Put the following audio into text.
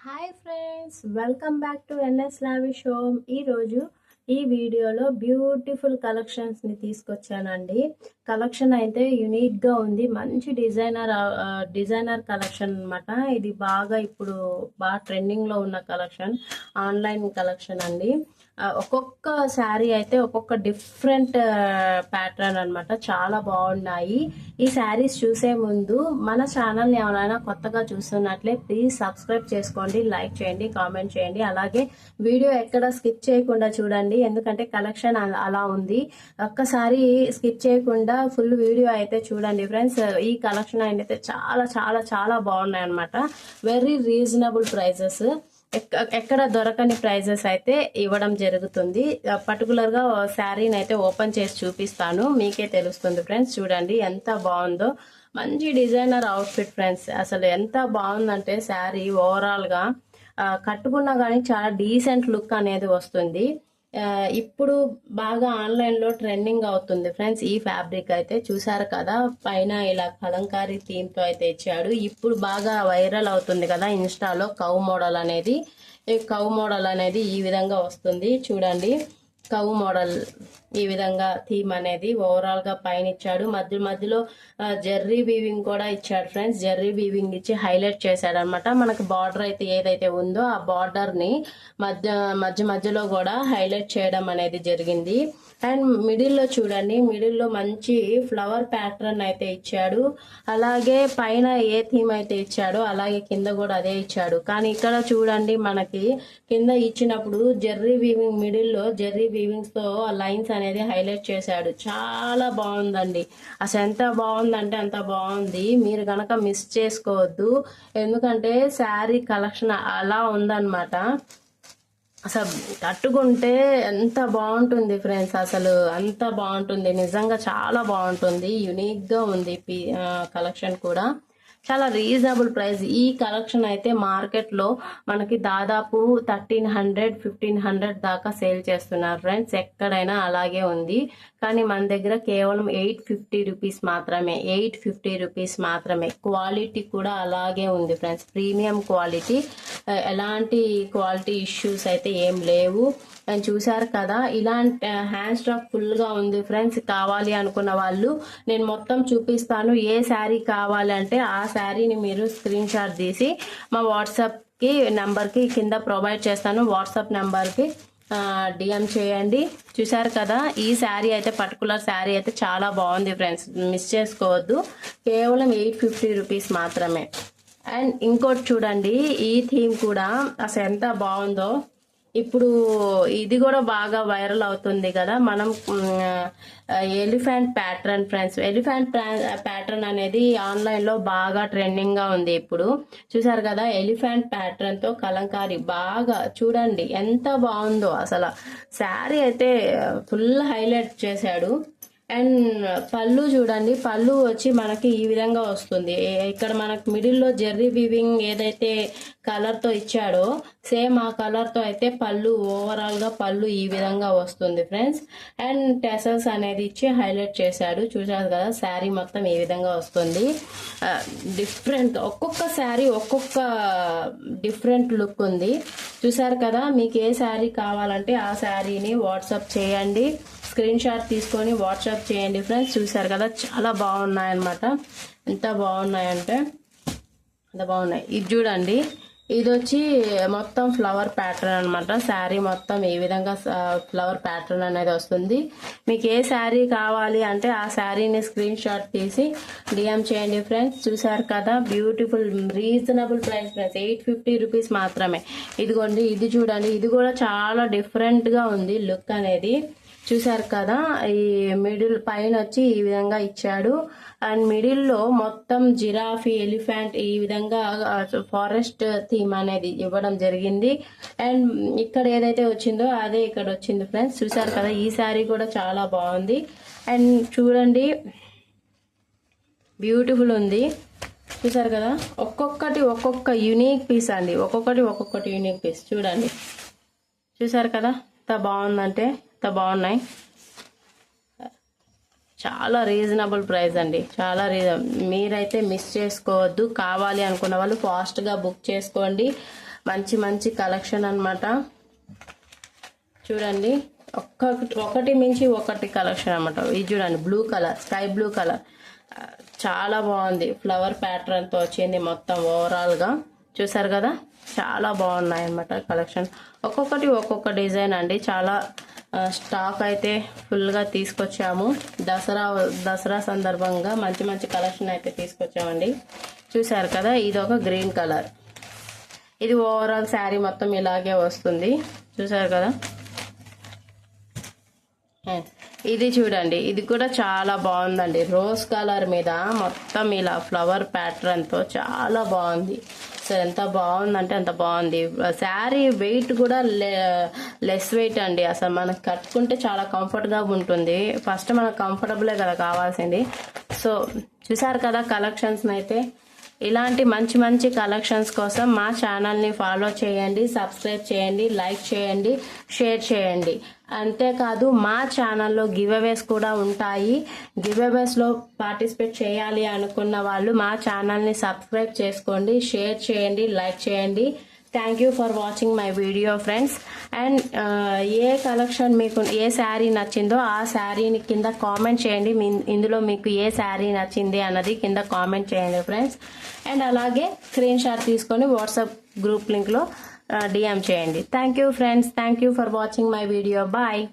Hi friends, welcome back to NS lavish home. ఈరోజు ఈ వీడియోలో బ్యూటిఫుల్ కలెక్షన్స్ని తీసుకొచ్చానండి. కలెక్షన్ అయితే యూనిక్గా ఉంది. మంచి డిజైనర్ కలెక్షన్ అనమాట. ఇది ఇప్పుడు బాగా ట్రెండింగ్లో ఉన్న కలెక్షన్, ఆన్లైన్ కలెక్షన్ అండి. ఒక్కొక్క శారీ అయితే ఒక్కొక్క డిఫరెంట్ ప్యాటర్న్ అనమాట. చాలా బాగున్నాయి. ఈ శారీస్ చూసే ముందు మన ఛానల్ని ఎవరైనా కొత్తగా చూస్తున్నట్లే ప్లీజ్ సబ్స్క్రైబ్ చేసుకోండి, లైక్ చేయండి, కామెంట్ చేయండి. అలాగే వీడియో ఎక్కడ స్కిప్ చేయకుండా చూడండి, ఎందుకంటే కలెక్షన్ అలా ఉంది. ఒక్కసారి స్కిప్ చేయకుండా ఫుల్ వీడియో అయితే చూడండి ఫ్రెండ్స్. ఈ కలెక్షన్ అయితే చాలా చాలా చాలా బాగున్నాయి అనమాట. వెరీ రీజనబుల్ ప్రైజెస్, ఎక్కడ దొరకని ప్రైజెస్ అయితే ఇవ్వడం జరుగుతుంది. పర్టికులర్గా శారీని అయితే ఓపెన్ చేసి చూపిస్తాను, మీకే తెలుస్తుంది ఫ్రెండ్స్. చూడండి ఎంత బాగుందో. మంచి డిజైనర్ అవుట్ఫిట్ ఫ్రెండ్స్. అసలు ఎంత బాగుందంటే శారీ ఓవరాల్గా కట్టుకున్నా కానీ చాలా డీసెంట్ లుక్ అనేది వస్తుంది. ఇప్పుడు బాగా ఆన్లైన్లో ట్రెండింగ్ అవుతుంది ఫ్రెండ్స్. ఈ ఫ్యాబ్రిక్ అయితే చూసారు కదా, పైన ఇలా కలంకారీ థీమ్తో అయితే ఇచ్చాడు. ఇప్పుడు బాగా వైరల్ అవుతుంది కదా ఇన్స్టాలో కౌ మోడల్ అనేది. ఈ కౌ మోడల్ అనేది ఈ విధంగా వస్తుంది. చూడండి, కౌ మోడల్ ఈ విధంగా థీమ్ అనేది ఓవరాల్ గా పైన ఇచ్చాడు. మధ్యలో జెర్రీ వీవింగ్ కూడా ఇచ్చాడు ఫ్రెండ్స్. జెర్రీ వీవింగ్ ఇచ్చి హైలైట్ చేశాడు అనమాట. మనకు బార్డర్ అయితే ఏదైతే ఉందో ఆ బార్డర్ ని మధ్యలో కూడా హైలైట్ చేయడం అనేది జరిగింది. అండ్ మిడిల్లో చూడండి, మిడిల్లో మంచి ఫ్లవర్ ప్యాటర్న్ అయితే ఇచ్చాడు. అలాగే పైన ఏ థీమ్ అయితే ఇచ్చాడో అలాగే కింద కూడా అదే ఇచ్చాడు. కానీ ఇక్కడ చూడండి, మనకి కింద ఇచ్చినప్పుడు జెర్రీ వీవింగ్, మిడిల్లో జెర్రీ వీవింగ్స్ తో లైన్స్ అనేది హైలైట్ చేశాడు. చాలా బాగుందండి. అసలు ఎంత బాగుందంటే అంత బాగుంది. మీరు కనుక మిస్ చేసుకోవద్దు, ఎందుకంటే శారీ కలెక్షన్ అలా ఉందన్నమాట. అసలు కట్టుకుంటే ఎంత బాగుంటుంది ఫ్రెండ్స్, అసలు అంత బాగుంటుంది. నిజంగా చాలా బాగుంటుంది. యునిక్గా ఉంది కలెక్షన్ కూడా. చాలా రీజనబుల్ ప్రైస్. ఈ కలెక్షన్ అయితే మార్కెట్లో మనకి దాదాపు 1300-1500 దాకా సేల్ చేస్తున్నారు ఫ్రెండ్స్. ఎక్కడైనా అలాగే ఉంది. కానీ మన దగ్గర కేవలం 850 రూపీస్ మాత్రమే. 850 రూపీస్ మాత్రమే. క్వాలిటీ కూడా అలాగే ఉంది ఫ్రెండ్స్, ప్రీమియం క్వాలిటీ. ఎలాంటి క్వాలిటీ ఇష్యూస్ అయితే ఏం లేవు. అండ్ చూసారు కదా, ఇలాంటి హ్యాండ్ స్టాక్ ఫుల్గా ఉంది ఫ్రెండ్స్. కావాలి అనుకున్న వాళ్ళు నేను మొత్తం చూపిస్తాను. ఏ శారీ కావాలంటే ఆ శారీని మీరు స్క్రీన్ షాట్ తీసి మా వాట్సాప్కి నెంబర్కి కింద ప్రొవైడ్ చేస్తాను. వాట్సాప్ నెంబర్కి డిఎం చేయండి. చూసారు కదా, ఈ శారీ అయితే పర్టికులర్ శారీ అయితే చాలా బాగుంది ఫ్రెండ్స్, మిస్ చేసుకోవద్దు. కేవలం 850 రూపీస్ మాత్రమే. అండ్ ఇంకోటి చూడండి, ఈ థీమ్ కూడా అసలు ఎంత బాగుందో. ఇప్పుడు ఇది కూడా బాగా వైరల్ అవుతుంది కదా. మనం elephant pattern friends. Elephant pattern అనేది ఆన్లైన్ లో బాగా ట్రెండింగ్ గా ఉంది ఇప్పుడు. చూసారు కదా, ఎలిఫెంట్ ప్యాటర్న్ తో కలంకారీ బాగా చూడండి ఎంత బాగుందో. అసలు శారీ అయితే ఫుల్ హైలైట్ చేశాడు. అండ్ పళ్ళు చూడండి, పళ్ళు వచ్చి మనకి ఈ విధంగా వస్తుంది. ఇక్కడ మనకు మిడిల్లో జెర్రీ వీవింగ్ ఏదైతే కలర్ తో ఇచ్చాడో సేమ్ ఆ కలర్ తో అయితే పళ్ళు, ఓవరాల్ గా పళ్ళు ఈ విధంగా వస్తుంది ఫ్రెండ్స్. అండ్ టెసల్స్ అనేది ఇచ్చి హైలైట్ చేశాడు. చూసారు కదా, శారీ మొత్తం ఈ విధంగా వస్తుంది. డిఫరెంట్, ఒక్కొక్క శారీ ఒక్కొక్క డిఫరెంట్ లుక్ ఉంది. చూసారు కదా, మీకు ఏ శారీ కావాలంటే ఆ శారీని వాట్సాప్ చేయండి. స్క్రీన్ షాట్ తీసుకొని వాట్సాప్ చేయండి ఫ్రెండ్స్. చూసారు కదా, చాలా బాగున్నాయి అన్నమాట. ఎంత బాగున్నాయంటే అంత బాగున్నాయి. ఇది చూడండి, ఇది వచ్చి మొత్తం ఫ్లవర్ ప్యాటర్న్ అనమాట. శారీ మొత్తం ఈ విధంగా ఫ్లవర్ ప్యాటర్న్ అనేది వస్తుంది. మీకు ఏ శారీ కావాలి అంటే ఆ శారీని స్క్రీన్ షాట్ తీసి డిఎం చేయండి ఫ్రెండ్స్. చూసారు కదా, beautiful reasonable price friends, 850 rupees మాత్రమే. ఇదిగోండి, ఇది చూడండి, ఇది కూడా చాలా డిఫరెంట్గా ఉంది లుక్ అనేది. చూసారు కదా, ఈ మిడిల్ పైన వచ్చి ఈ విధంగా ఇచ్చాడు. అండ్ మిడిల్లో మొత్తం జిరాఫీ, ఎలిఫెంట్ ఈ విధంగా ఫారెస్ట్ థీమ్ అనేది ఇవ్వడం జరిగింది. అండ్ ఇక్కడ ఏదైతే వచ్చిందో అదే ఇక్కడ వచ్చింది ఫ్రెండ్స్. చూసారు కదా, ఈ శారీ కూడా చాలా బాగుంది. అండ్ చూడండి, బ్యూటిఫుల్ ఉంది. చూసారు కదా, ఒక్కొక్కటి ఒక్కొక్క యూనిక్ పీస్ అండి. ఒక్కొక్కటి యూనిక్ పీస్. చూడండి, చూసారు కదా ఎంత బాగుందంటే ఎంత బాగున్నాయి. చాలా రీజనబుల్ ప్రైస్ అండి, చాలా మీరైతే మిస్ చేసుకోవద్దు. కావాలి అనుకున్న వాళ్ళు ఫాస్ట్గా బుక్ చేసుకోండి. మంచి మంచి కలెక్షన్ అన్నమాట. చూడండి, ఒకటి మించి ఒకటి కలెక్షన్ అన్నమాట. ఇది చూడండి, blue colour, sky blue colour, చాలా బాగుంది. ఫ్లవర్ ప్యాటర్న్ తో వచ్చింది మొత్తం ఓవరాల్ గా. చూసారు కదా, చాలా బాగున్నాయి అన్నమాట కలెక్షన్. ఒక్కొక్కటి ఒక్కొక్క డిజైన్ అండి. చాలా స్టాక్ అయితే ఫుల్ గా తీసుకొచ్చాము. దసరా సందర్భంగా మంచి మంచి కలెక్షన్ అయితే తీసుకొచ్చామండి. చూసారు కదా, ఇది ఒక గ్రీన్ కలర్. ఇది ఓవరాల్ శారీ మొత్తం ఇలాగే వస్తుంది. చూసారు కదా, ఇది చూడండి, ఇది కూడా చాలా బాగుందండి. రోజ్ కలర్ మీద మొత్తం ఇలా ఫ్లవర్ ప్యాటర్న్ తో చాలా బాగుంది. సో ఎంత బాగుందంటే అంత బాగుంది. శారీ వెయిట్ కూడా లెస్ వెయిట్ అండి. అసలు మనకు కట్టుకుంటే చాలా కంఫర్ట్ గా ఉంటుంది. ఫస్ట్ మనకు కంఫర్టబులే కదా కావాల్సింది. సో చూసారు కదా కలెక్షన్స్ అయితే. ఇలాంటి మంచి మంచి కలెక్షన్స్ కోసం మా ఛానల్ని ఫాలో చేయండి, సబ్స్క్రైబ్ చేయండి, లైక్ చేయండి, షేర్ చేయండి. అంతేకాదు మా ఛానల్లో గివ్ అవేస్ కూడా ఉంటాయి. గివ్ అవేస్లో పార్టిసిపేట్ చేయాలి అనుకున్న వాళ్ళు మా ఛానల్ని సబ్స్క్రైబ్ చేసుకోండి, షేర్ చేయండి, లైక్ చేయండి. Thank you for watching my video friends. And A collection మీకు ఏ శారీ నచ్చిందో ఆ శారీని కింద కామెంట్ చేయండి. ఇందులో మీకు ఏ శారీ నచ్చింది అన్నది కింద కామెంట్ చేయండి ఫ్రెండ్స్. అండ్ అలాగే స్క్రీన్ షాట్ తీసుకొని వాట్సాప్ గ్రూప్ లింక్లో డిఎం చేయండి. Thank you friends. Thank you for watching my video. Bye.